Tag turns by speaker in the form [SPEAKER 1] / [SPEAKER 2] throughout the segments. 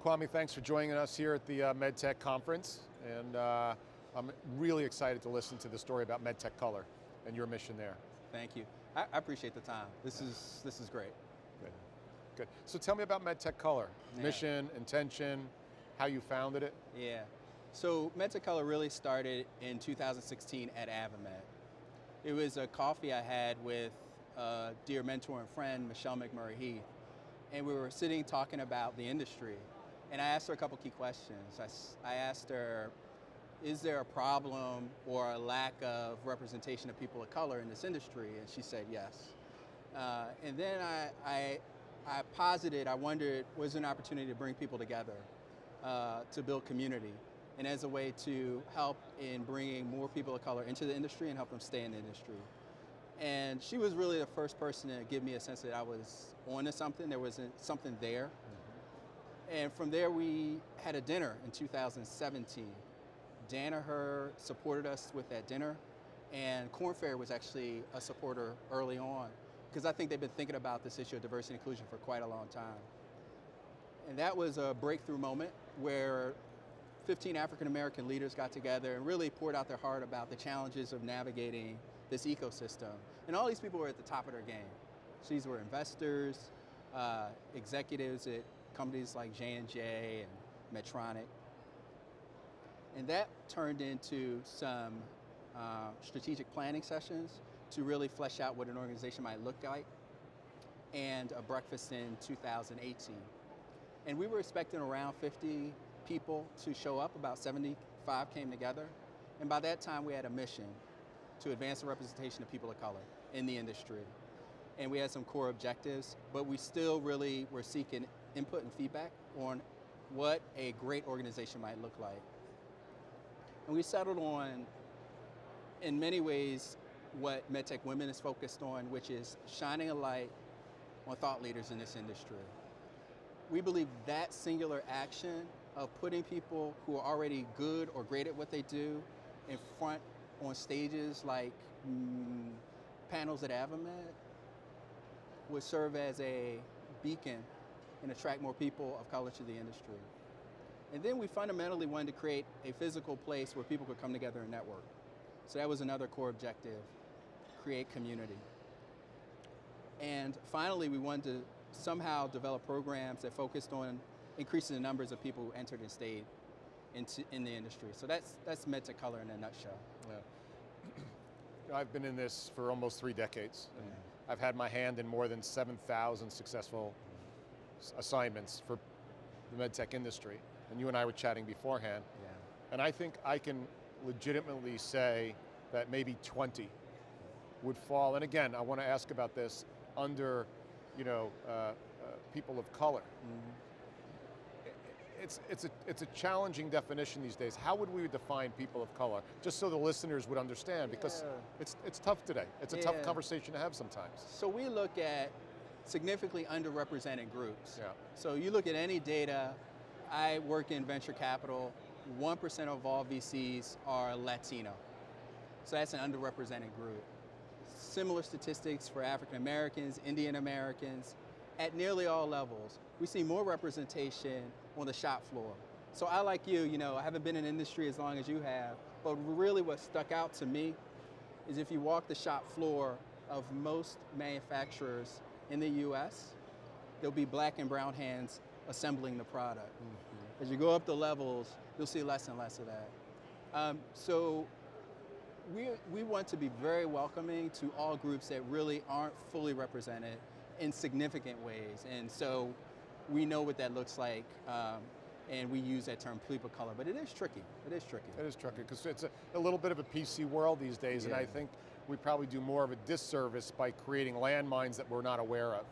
[SPEAKER 1] Well, Kwame, thanks for joining us here at the Medtech conference, and I'm really excited to listen to the story about Medtech Color and your mission there.
[SPEAKER 2] Thank you. I appreciate the time. This is great.
[SPEAKER 1] Good, good. So tell me about Medtech Color, mission, intention, how you founded it.
[SPEAKER 2] Yeah. So Medtech Color really started in 2016 at AvaMed. It was a coffee I had with a dear mentor and friend, Michelle McMurray-Heath, and we were sitting talking about the industry. And I asked her a couple key questions. I asked her, is there a problem or a lack of representation of people of color in this industry? And she said yes. And then I posited, I wondered, was there an opportunity to bring people together to build community, and as a way to help in bringing more people of color into the industry and help them stay in the industry. And she was really the first person to give me a sense that I was onto something, there was something there. And from there, we had a dinner in 2017. Danaher supported us with that dinner, and Korn Ferry was actually a supporter early on, because I think they've been thinking about this issue of diversity and inclusion for quite a long time. And that was a breakthrough moment where 15 African American leaders got together and really poured out their heart about the challenges of navigating this ecosystem. And all these people were at the top of their game. So these were investors, executives at companies like J&J and Medtronic. And that turned into some strategic planning sessions to really flesh out what an organization might look like, and a breakfast in 2018. And we were expecting around 50 people to show up, about 75 came together. And by that time we had a mission to advance the representation of people of color in the industry. And we had some core objectives, but we still really were seeking input and feedback on what a great organization might look like. And we settled on, in many ways, what Medtech Women is focused on, which is shining a light on thought leaders in this industry. We believe that singular action of putting people who are already good or great at what they do in front on stages like panels at AvaMed would serve as a beacon and attract more people of color to the industry. And then we fundamentally wanted to create a physical place where people could come together and network. So that was another core objective, create community. And finally, we wanted to somehow develop programs that focused on increasing the numbers of people who entered and stayed in the industry. So that's Medtech Color in a nutshell.
[SPEAKER 1] Yeah. I've been in this for almost 3 decades. And I've had my hand in more than 7,000 successful assignments for the medtech industry. And you and I were chatting beforehand.
[SPEAKER 2] Yeah.
[SPEAKER 1] And I think I can legitimately say that maybe 20 would fall, and again, I want to ask about this, under people of color. It's a challenging definition these days. How would we define people of color? Just so the listeners would understand, because it's tough today. It's a tough conversation to have sometimes.
[SPEAKER 2] So we look at significantly underrepresented groups.
[SPEAKER 1] Yeah.
[SPEAKER 2] So you look at any data, I work in venture capital, 1% of all VCs are Latino. So that's an underrepresented group. Similar statistics for African Americans, Indian Americans, at nearly all levels. We see more representation on the shop floor. So I, like you, I haven't been in the industry as long as you have, but really what stuck out to me is if you walk the shop floor of most manufacturers in the US, there'll be black and brown hands assembling the product. As you go up the levels, you'll see less and less of that. So we want to be very welcoming to all groups that really aren't fully represented in significant ways. And so we know what that looks like, and we use that term people of color, but it is tricky. It is tricky.
[SPEAKER 1] It is tricky, because it's a little bit of a PC world these days, and I think we probably do more of a disservice by creating landmines that we're not aware of.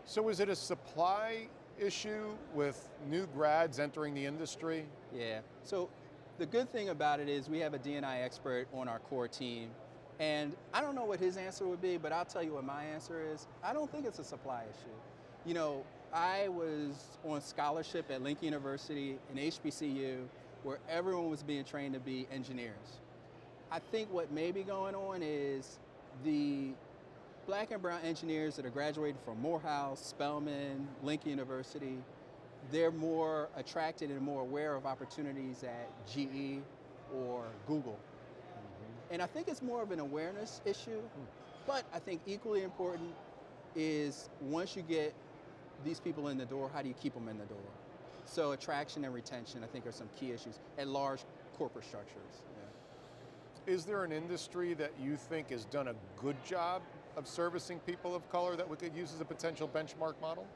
[SPEAKER 1] So is it a supply issue with new grads entering the industry?
[SPEAKER 2] Yeah, so the good thing about it is we have a D&I expert on our core team, and I don't know what his answer would be, but I'll tell you what my answer is. I don't think it's a supply issue. I was on scholarship at Lincoln University and HBCU, where everyone was being trained to be engineers. I think what may be going on is the black and brown engineers that are graduating from Morehouse, Spelman, Lincoln University, they're more attracted and more aware of opportunities at GE or Google. And I think it's more of an awareness issue, but I think equally important is once you get these people in the door, how do you keep them in the door? So attraction and retention, I think, are some key issues at large corporate structures. Yeah.
[SPEAKER 1] Is there an industry that you think has done a good job of servicing people of color that we could use as a potential benchmark model?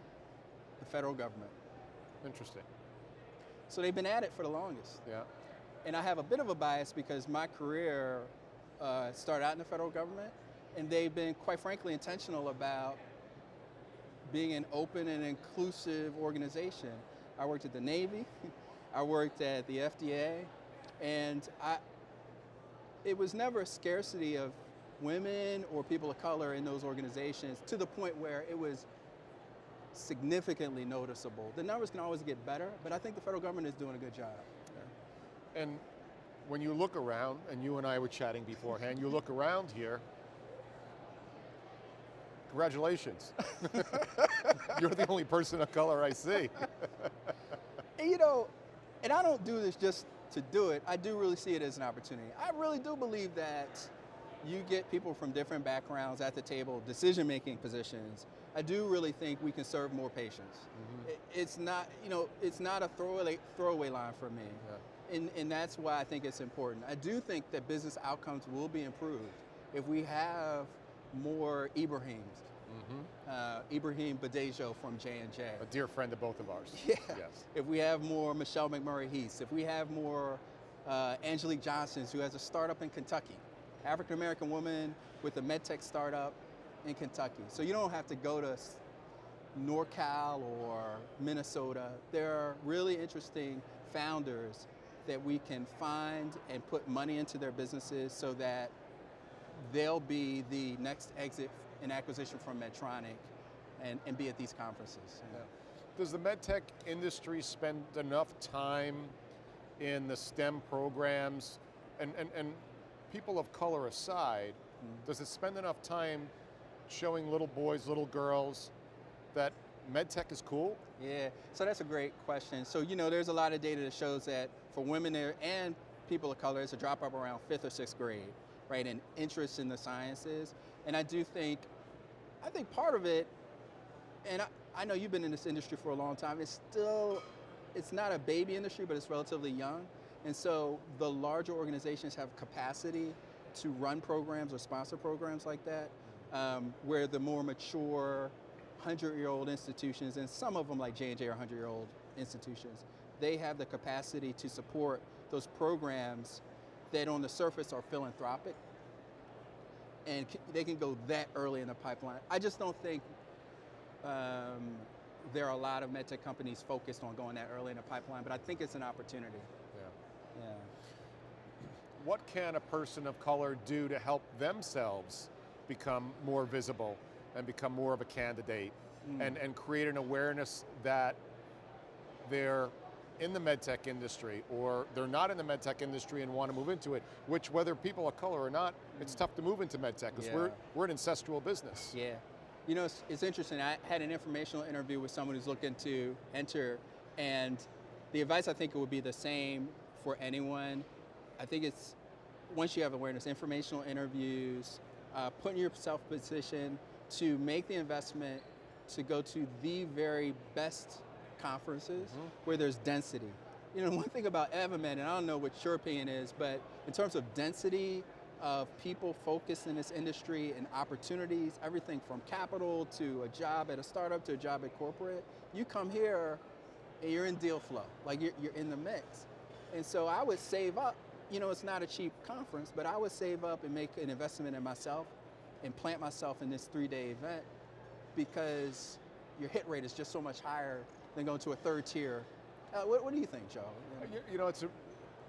[SPEAKER 2] The federal government.
[SPEAKER 1] Interesting.
[SPEAKER 2] So they've been at it for the longest.
[SPEAKER 1] Yeah.
[SPEAKER 2] And I have a bit of a bias because my career started out in the federal government, and they've been, quite frankly, intentional about being an open and inclusive organization. I worked at the Navy, I worked at the FDA, and it was never a scarcity of women or people of color in those organizations to the point where it was significantly noticeable. The numbers can always get better, but I think the federal government is doing a good job. Yeah.
[SPEAKER 1] And when you look around, and you and I were chatting beforehand, you look around here, congratulations. You're the only person of color I see.
[SPEAKER 2] And, you know, and I don't do this just to do it. I do really see it as an opportunity. I really do believe that you get people from different backgrounds at the table, decision-making positions. I do really think we can serve more patients. It's not, you know, it's not a throwaway line for me. Yeah. And that's why I think it's important. I do think that business outcomes will be improved if we have more Ibrahims. Ibrahim Badejo from J&J.
[SPEAKER 1] A dear friend of both of ours.
[SPEAKER 2] Yeah.
[SPEAKER 1] Yes.
[SPEAKER 2] If we have more Michelle McMurray-Heath, if we have more Angelique Johnsons, who has a startup in Kentucky, African-American woman with a Medtech startup in Kentucky. So you don't have to go to NorCal or Minnesota. There are really interesting founders that we can find and put money into their businesses so that they'll be the next exit and acquisition from Medtronic and be at these conferences.
[SPEAKER 1] Yeah. Does the medtech industry spend enough time in the STEM programs, and people of color aside, does it spend enough time showing little boys, little girls that medtech is cool?
[SPEAKER 2] Yeah, so that's a great question. So, you know, there's a lot of data that shows that for women there and people of color, it's a drop up around 5th or 6th grade, right, in interest in the sciences. And I think part of it, and I know you've been in this industry for a long time, it's not a baby industry, but it's relatively young. And so the larger organizations have capacity to run programs or sponsor programs like that, where the more mature 100-year-old institutions, and some of them like J&J are 100-year-old institutions, they have the capacity to support those programs that on the surface are philanthropic, and they can go that early in the pipeline. I just don't think there are a lot of medtech companies focused on going that early in the pipeline, but I think it's an opportunity. Yeah.
[SPEAKER 1] What can a person of color do to help themselves become more visible and become more of a candidate and create an awareness that they're in the medtech industry, or they're not in the medtech industry and want to move into it, which, whether people of color or not, it's tough to move into medtech because we're an ancestral business.
[SPEAKER 2] Yeah. You know, it's interesting. I had an informational interview with someone who's looking to enter, and the advice I think it would be the same for anyone. I think it's, once you have awareness, informational interviews, putting yourself in position to make the investment to go to the very best conferences where there's density. You know, one thing about AdvaMed, and I don't know what your opinion is, but in terms of density of people focused in this industry and opportunities, everything from capital to a job at a startup to a job at corporate, you come here and you're in deal flow, like you're in the mix. And so I would save up. You know, it's not a cheap conference, but I would save up and make an investment in myself and plant myself in this 3-day event, because your hit rate is just so much higher than going to a third tier. What do you think, Joe?
[SPEAKER 1] You know,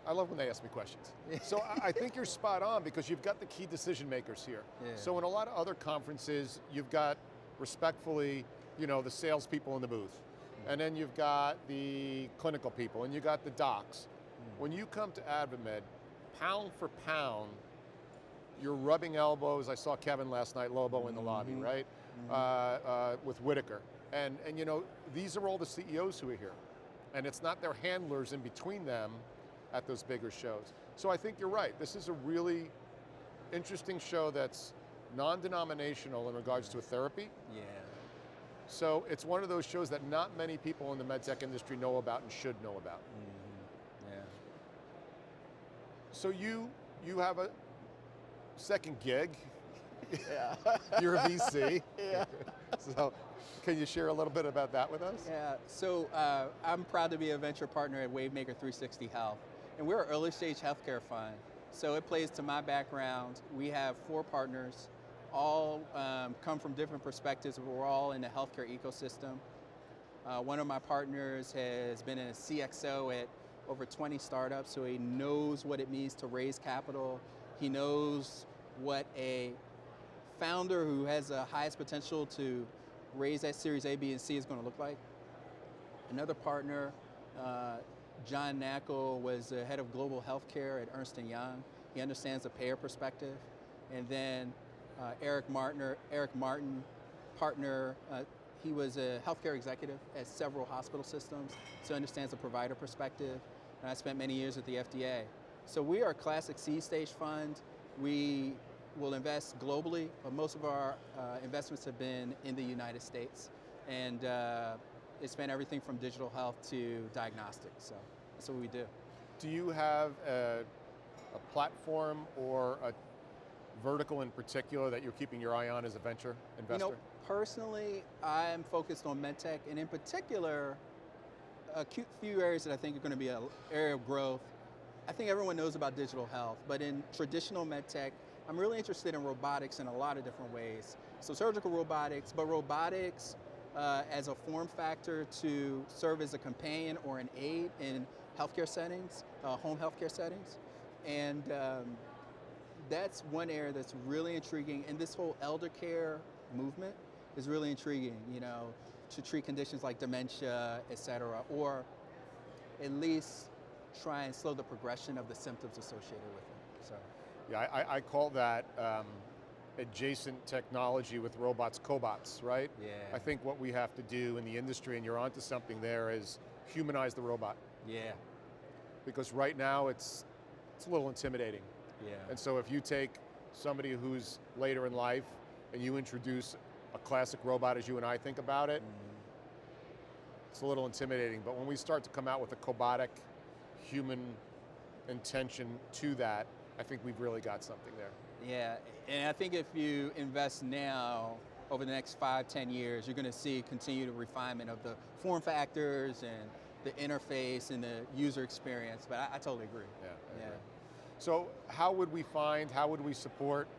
[SPEAKER 1] I love when they ask me questions. So I think you're spot on, because you've got the key decision makers here. Yeah. So in a lot of other conferences, you've got, respectfully, you know, the salespeople in the booth. And then you've got the clinical people, and you got the docs. When you come to AdvaMed, pound for pound, you're rubbing elbows. I saw Kevin last night, Lobo, in the lobby, right? with Whitaker. And you know, these are all the CEOs who are here. And it's not their handlers in between them at those bigger shows. So I think you're right. This is a really interesting show that's non-denominational in regards to a therapy.
[SPEAKER 2] Yeah.
[SPEAKER 1] So it's one of those shows that not many people in the medtech industry know about and should know about.
[SPEAKER 2] Yeah.
[SPEAKER 1] So you have a second gig.
[SPEAKER 2] Yeah.
[SPEAKER 1] You're a VC.
[SPEAKER 2] Yeah.
[SPEAKER 1] So can you share a little bit about that with us?
[SPEAKER 2] Yeah, so I'm proud to be a venture partner at Wavemaker 360 Health, and we're an early stage healthcare fund. So it plays to my background. We have 4 partners, all come from different perspectives, but we're all in the healthcare ecosystem. One of my partners has been in a CXO at over 20 startups, so he knows what it means to raise capital. He knows what a founder who has the highest potential to raise that Series A, B, and C is going to look like. Another partner, John Nackel, was the head of global healthcare at Ernst & Young. He understands the payer perspective. And then Eric Martin, partner, he was a healthcare executive at several hospital systems, so understands the provider perspective. And I spent many years at the FDA. So we are a classic seed stage fund. We will invest globally, but most of our investments have been in the United States. And it's been everything from digital health to diagnostics, so that's what we do.
[SPEAKER 1] Do you have a platform or a vertical in particular that you're keeping your eye on as a venture investor?
[SPEAKER 2] You know, personally, I'm focused on medtech, and in particular, a few areas that I think are going to be an area of growth. I think everyone knows about digital health, but in traditional medtech, I'm really interested in robotics in a lot of different ways. So surgical robotics, but robotics as a form factor to serve as a companion or an aid in healthcare settings, home healthcare settings. And that's one area that's really intriguing. And this whole elder care movement is really intriguing, you know, to treat conditions like dementia, et cetera, or at least try and slow the progression of the symptoms associated with it. So.
[SPEAKER 1] Yeah, I call that adjacent technology with robots, cobots, right?
[SPEAKER 2] Yeah.
[SPEAKER 1] I think what we have to do in the industry, and you're onto something there, is humanize the robot.
[SPEAKER 2] Yeah.
[SPEAKER 1] Because right now it's a little intimidating.
[SPEAKER 2] Yeah.
[SPEAKER 1] And so if you take somebody who's later in life and you introduce a classic robot as you and I think about it, it's a little intimidating. But when we start to come out with a cobotic human intention to that, I think we've really got something there.
[SPEAKER 2] Yeah, and I think if you invest now, over the next 5-10 years, you're going to see continued refinement of the form factors and the interface and the user experience, but I totally agree.
[SPEAKER 1] Yeah, I agree. So how would we support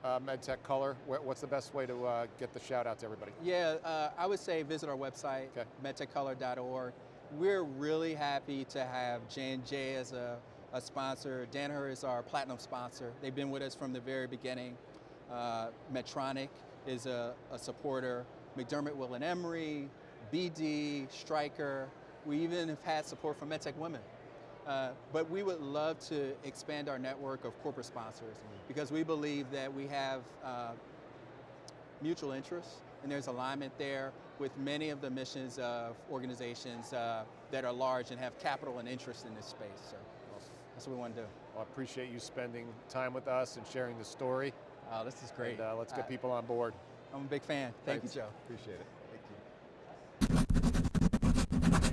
[SPEAKER 1] Medtech Color? What's the best way to get the shout out to everybody?
[SPEAKER 2] Yeah, I would say visit our website, medtechcolor.org. We're really happy to have J&J as a sponsor. Danaher is our platinum sponsor. They've been with us from the very beginning. Medtronic is a supporter. McDermott, Will & Emery, BD, Stryker. We even have had support from Medtech Women. But we would love to expand our network of corporate sponsors because we believe that we have mutual interests and there's alignment there with many of the missions of organizations that are large and have capital and interest in this space. So that's what we want to do.
[SPEAKER 1] Well, I appreciate you spending time with us and sharing the story.
[SPEAKER 2] Oh, this is great.
[SPEAKER 1] And let's get people on board.
[SPEAKER 2] I'm a big fan. Thank you, Joe.
[SPEAKER 1] Appreciate it.